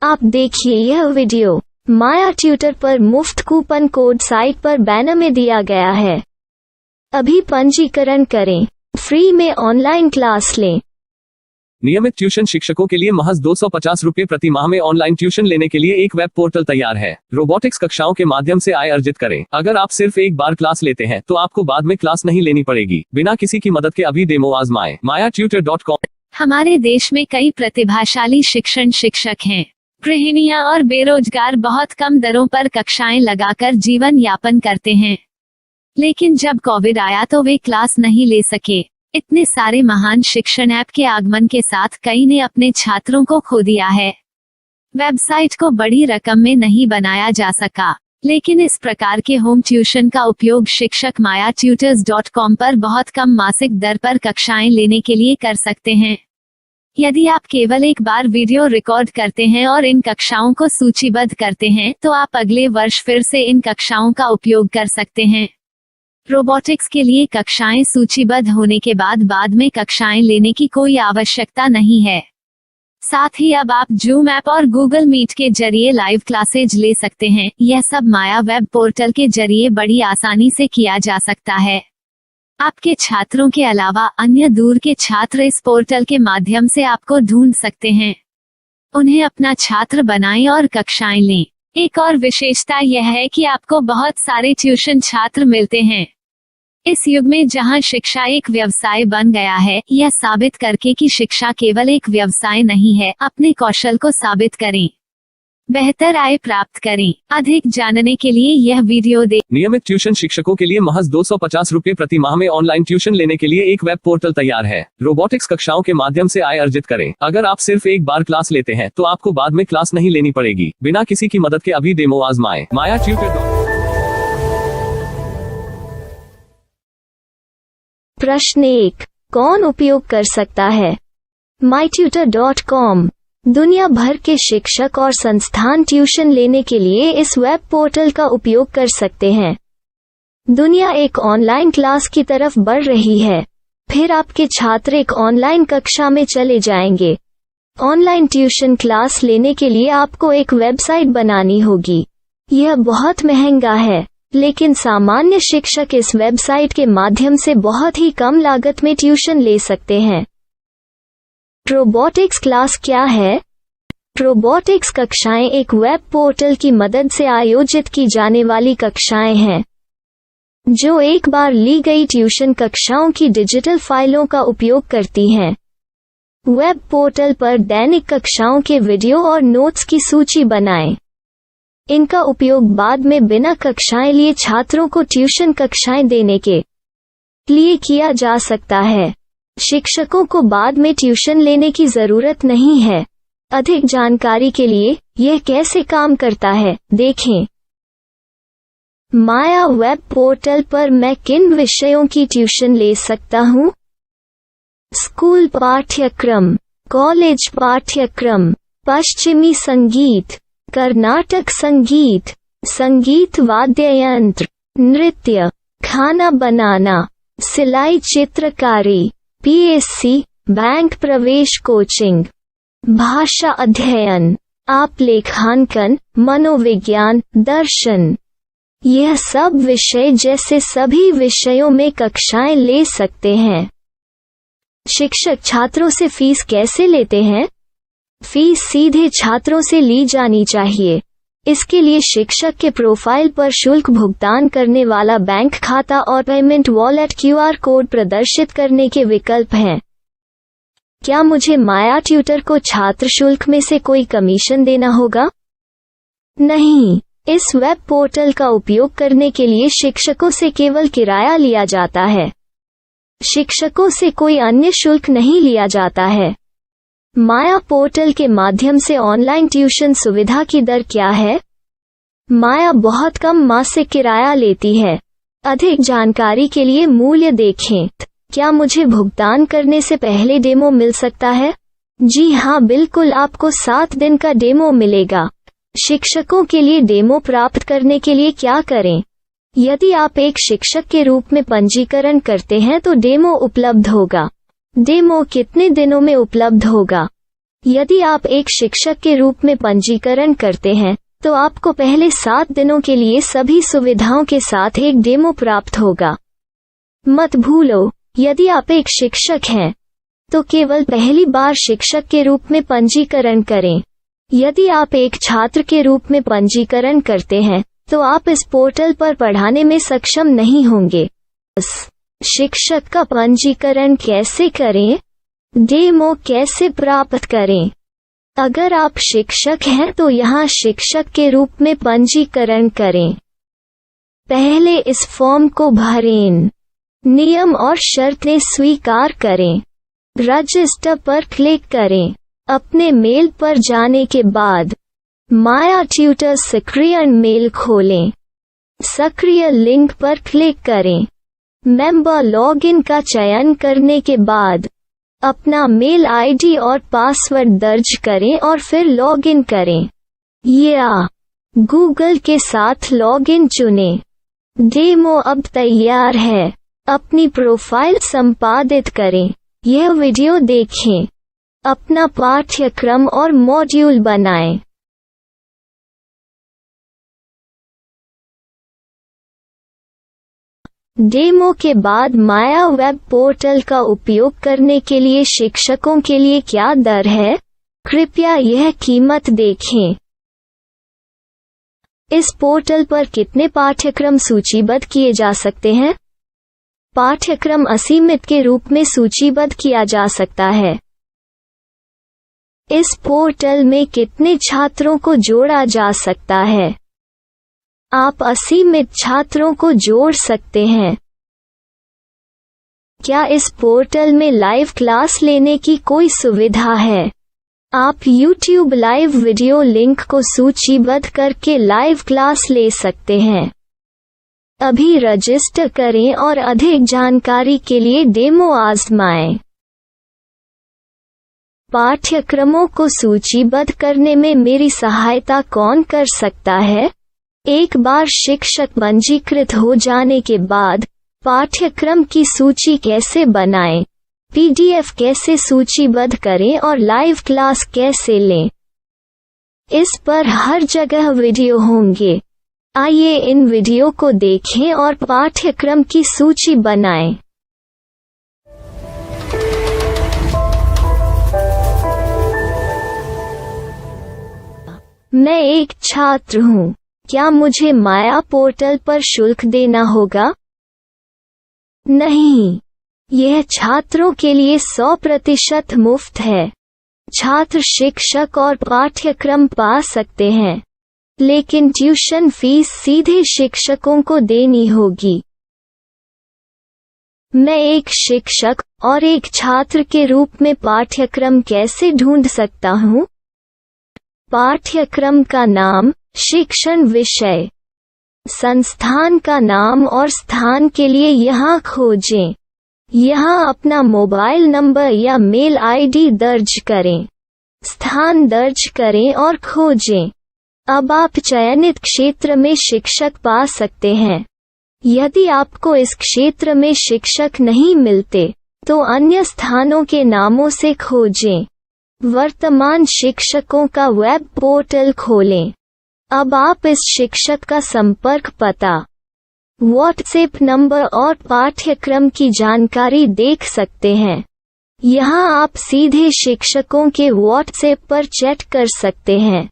आप देखिए यह वीडियो माया ट्यूटर पर मुफ्त कूपन कोड साइट पर बैनर में दिया गया है। अभी पंजीकरण करें, फ्री में ऑनलाइन क्लास लें। नियमित ट्यूशन शिक्षकों के लिए महज 250 रुपये प्रति माह में ऑनलाइन ट्यूशन लेने के लिए एक वेब पोर्टल तैयार है। रोबोटिक्स कक्षाओं के माध्यम से आय अर्जित करें। अगर आप सिर्फ एक बार क्लास लेते हैं तो आपको बाद में क्लास नहीं लेनी पड़ेगी। बिना किसी की मदद के अभी डेमो आजमाएं। mayatutor.com। हमारे देश में कई प्रतिभाशाली शिक्षक हैं। गृहिणियां और बेरोजगार बहुत कम दरों पर कक्षाएं लगाकर जीवन यापन करते हैं, लेकिन जब कोविड आया तो वे क्लास नहीं ले सके। इतने सारे महान शिक्षण ऐप के आगमन के साथ कई ने अपने छात्रों को खो दिया है। वेबसाइट को बड़ी रकम में नहीं बनाया जा सका, लेकिन इस प्रकार के होम ट्यूशन का उपयोग शिक्षक mayatutors.com पर बहुत कम मासिक दर पर कक्षाएं लेने के लिए कर सकते हैं। यदि आप केवल एक बार वीडियो रिकॉर्ड करते हैं और इन कक्षाओं को सूचीबद्ध करते हैं तो आप अगले वर्ष फिर से इन कक्षाओं का उपयोग कर सकते हैं। रोबोटिक्स के लिए कक्षाएं सूचीबद्ध होने के बाद में कक्षाएं लेने की कोई आवश्यकता नहीं है। साथ ही अब आप जूम ऐप और गूगल मीट के जरिए लाइव क्लासेज ले सकते हैं। यह सब माया वेब पोर्टल के जरिए बड़ी आसानी से किया जा सकता है। आपके छात्रों के अलावा अन्य दूर के छात्र इस पोर्टल के माध्यम से आपको ढूंढ सकते हैं। उन्हें अपना छात्र बनाएं और कक्षाएं लें। एक और विशेषता यह है कि आपको बहुत सारे ट्यूशन छात्र मिलते हैं। इस युग में जहां शिक्षा एक व्यवसाय बन गया है, यह साबित करके कि शिक्षा केवल एक व्यवसाय नहीं है, अपने कौशल को साबित करें, बेहतर आय प्राप्त करें। अधिक जानने के लिए यह वीडियो देखें। नियमित ट्यूशन शिक्षकों के लिए महज 250 रुपये प्रति माह में ऑनलाइन ट्यूशन लेने के लिए एक वेब पोर्टल तैयार है। रोबोटिक्स कक्षाओं के माध्यम से आय अर्जित करें। अगर आप सिर्फ एक बार क्लास लेते हैं तो आपको बाद में क्लास नहीं लेनी पड़ेगी। बिना किसी की मदद के अभी डेमो आजमाएं। mayatutor.com। प्रश्न 1, कौन उपयोग कर सकता है? mytutor.com। दुनिया भर के शिक्षक और संस्थान ट्यूशन लेने के लिए इस वेब पोर्टल का उपयोग कर सकते हैं। दुनिया एक ऑनलाइन क्लास की तरफ बढ़ रही है। फिर आपके छात्र एक ऑनलाइन कक्षा में चले जाएंगे। ऑनलाइन ट्यूशन क्लास लेने के लिए आपको एक वेबसाइट बनानी होगी। यह बहुत महंगा है, लेकिन सामान्य शिक्षक इस वेबसाइट के माध्यम से बहुत ही कम लागत में ट्यूशन ले सकते हैं। रोबोटिक्स क्लास क्या है? रोबोटिक्स कक्षाएं एक वेब पोर्टल की मदद से आयोजित की जाने वाली कक्षाएं हैं, जो एक बार ली गई ट्यूशन कक्षाओं की डिजिटल फाइलों का उपयोग करती हैं। वेब पोर्टल पर दैनिक कक्षाओं के वीडियो और नोट्स की सूची बनाएं। इनका उपयोग बाद में बिना कक्षाएं लिए छात्रों को ट्यूशन कक्षाएं देने के लिए किया जा सकता है। शिक्षकों को बाद में ट्यूशन लेने की जरूरत नहीं है। अधिक जानकारी के लिए यह कैसे काम करता है, देखें। माया वेब पोर्टल पर मैं किन विषयों की ट्यूशन ले सकता हूँ? स्कूल पाठ्यक्रम, कॉलेज पाठ्यक्रम, पश्चिमी संगीत, कर्नाटक संगीत, संगीत वाद्य यंत्र, नृत्य, खाना बनाना, सिलाई चित्रकारी, PSC, बैंक प्रवेश कोचिंग, भाषा अध्ययन, आप लेखांकन, मनोविज्ञान, दर्शन। यह सब विषय जैसे सभी विषयों में कक्षाएं ले सकते हैं। शिक्षक छात्रों से फीस कैसे लेते हैं? फीस सीधे छात्रों से ली जानी चाहिए। इसके लिए शिक्षक के प्रोफाइल पर शुल्क भुगतान करने वाला बैंक खाता और पेमेंट वॉलेट QR कोड प्रदर्शित करने के विकल्प हैं। क्या मुझे माया ट्यूटर को छात्र शुल्क में से कोई कमीशन देना होगा? नहीं, इस वेब पोर्टल का उपयोग करने के लिए शिक्षकों से केवल किराया लिया जाता है। शिक्षकों से कोई अन्य शुल्क नहीं लिया जाता है। माया पोर्टल के माध्यम से ऑनलाइन ट्यूशन सुविधा की दर क्या है? माया बहुत कम मासिक किराया लेती है। अधिक जानकारी के लिए मूल्य देखें। क्या मुझे भुगतान करने से पहले डेमो मिल सकता है? जी हाँ, बिल्कुल, आपको 7 दिन का डेमो मिलेगा। शिक्षकों के लिए डेमो प्राप्त करने के लिए क्या करें? यदि आप एक शिक्षक के रूप में पंजीकरण करते हैं तो डेमो उपलब्ध होगा। डेमो कितने दिनों में उपलब्ध होगा? यदि आप एक शिक्षक के रूप में पंजीकरण करते हैं तो आपको पहले 7 दिनों के लिए सभी सुविधाओं के साथ एक डेमो प्राप्त होगा। मत भूलो, यदि आप एक शिक्षक हैं तो केवल पहली बार शिक्षक के रूप में पंजीकरण करें। यदि आप एक छात्र के रूप में पंजीकरण करते हैं तो आप इस पोर्टल पर पढ़ाने में सक्षम नहीं होंगे। शिक्षक का पंजीकरण कैसे करें? डेमो कैसे प्राप्त करें? अगर आप शिक्षक हैं तो यहाँ शिक्षक के रूप में पंजीकरण करें। पहले इस फॉर्म को भरें। नियम और शर्तें स्वीकार करें। रजिस्टर पर क्लिक करें। अपने मेल पर जाने के बाद माया ट्यूटर सक्रिय मेल खोलें। सक्रिय लिंक पर क्लिक करें। मेंबर लॉगिन का चयन करने के बाद अपना मेल आईडी और पासवर्ड दर्ज करें और फिर लॉगिन करें या गूगल के साथ लॉगिन चुनें। डेमो अब तैयार है। अपनी प्रोफाइल संपादित करें। यह वीडियो देखें। अपना पाठ्यक्रम और मॉड्यूल बनाएं। डेमो के बाद माया वेब पोर्टल का उपयोग करने के लिए शिक्षकों के लिए क्या दर है? कृपया यह कीमत देखें। इस पोर्टल पर कितने पाठ्यक्रम सूचीबद्ध किए जा सकते हैं? पाठ्यक्रम असीमित के रूप में सूचीबद्ध किया जा सकता है। इस पोर्टल में कितने छात्रों को जोड़ा जा सकता है? आप असीमित छात्रों को जोड़ सकते हैं। क्या इस पोर्टल में लाइव क्लास लेने की कोई सुविधा है? आप YouTube लाइव वीडियो लिंक को सूचीबद्ध करके लाइव क्लास ले सकते हैं। अभी रजिस्टर करें और अधिक जानकारी के लिए डेमो आजमाएं। पाठ्यक्रमों को सूचीबद्ध करने में मेरी सहायता कौन कर सकता है? एक बार शिक्षक पंजीकृत हो जाने के बाद पाठ्यक्रम की सूची कैसे बनाएं, PDF कैसे सूचीबद्ध करें और लाइव क्लास कैसे लें, इस पर हर जगह वीडियो होंगे। आइए इन वीडियो को देखें और पाठ्यक्रम की सूची बनाएं। मैं एक छात्र हूँ। क्या मुझे माया पोर्टल पर शुल्क देना होगा? नहीं, यह छात्रों के लिए 100% मुफ्त है। छात्र शिक्षक और पाठ्यक्रम पा सकते हैं, लेकिन ट्यूशन फीस सीधे शिक्षकों को देनी होगी। मैं एक शिक्षक और एक छात्र के रूप में पाठ्यक्रम कैसे ढूंढ सकता हूँ? पाठ्यक्रम का नाम, शिक्षण विषय, संस्थान का नाम और स्थान के लिए यहाँ खोजें। यहाँ अपना मोबाइल नंबर या मेल आईडी दर्ज करें। स्थान दर्ज करें और खोजें। अब आप चयनित क्षेत्र में शिक्षक पा सकते हैं। यदि आपको इस क्षेत्र में शिक्षक नहीं मिलते तो अन्य स्थानों के नामों से खोजें। वर्तमान शिक्षकों का वेब पोर्टल खोलें। अब आप इस शिक्षक का संपर्क पता, व्हाट्सएप नंबर और पाठ्यक्रम की जानकारी देख सकते हैं। यहाँ आप सीधे शिक्षकों के व्हाट्सएप पर चैट कर सकते हैं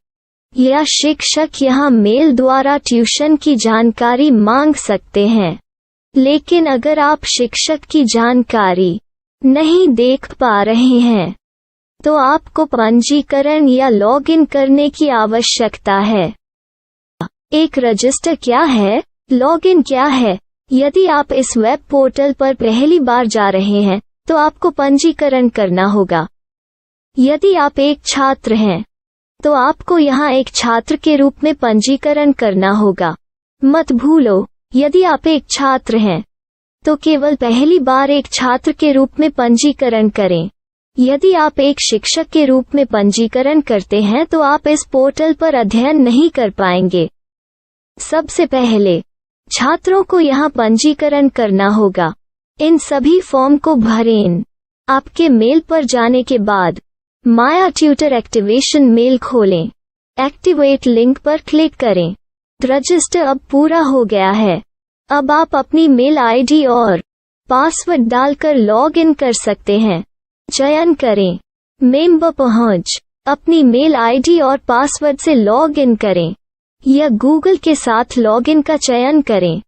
या शिक्षक यहाँ मेल द्वारा ट्यूशन की जानकारी मांग सकते हैं। लेकिन अगर आप शिक्षक की जानकारी नहीं देख पा रहे हैं तो आपको पंजीकरण या लॉगिन करने की आवश्यकता है। एक रजिस्टर क्या है? लॉगिन क्या है? यदि आप इस वेब पोर्टल पर पहली बार जा रहे हैं तो आपको पंजीकरण करना होगा। यदि आप एक छात्र हैं तो आपको यहाँ एक छात्र के रूप में पंजीकरण करना होगा। मत भूलो, यदि आप एक छात्र हैं तो केवल पहली बार एक छात्र के रूप में पंजीकरण करें। यदि आप एक शिक्षक के रूप में पंजीकरण करते हैं तो आप इस पोर्टल पर अध्ययन नहीं कर पाएंगे। सबसे पहले छात्रों को यहाँ पंजीकरण करना होगा। इन सभी फॉर्म को भरें। आपके मेल पर जाने के बाद माया ट्यूटर एक्टिवेशन मेल खोलें। एक्टिवेट लिंक पर क्लिक करें। रजिस्टर अब पूरा हो गया है। अब आप अपनी मेल आईडी और पासवर्ड डालकर लॉग इन कर सकते हैं। चयन करें मेंबर पहुंच। अपनी मेल आईडी और पासवर्ड से लॉग इन करें या गूगल के साथ लॉग इन का चयन करें।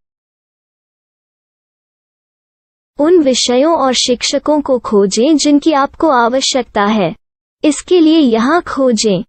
उन विषयों और शिक्षकों को खोजें जिनकी आपको आवश्यकता है। इसके लिए यहाँ खोजें।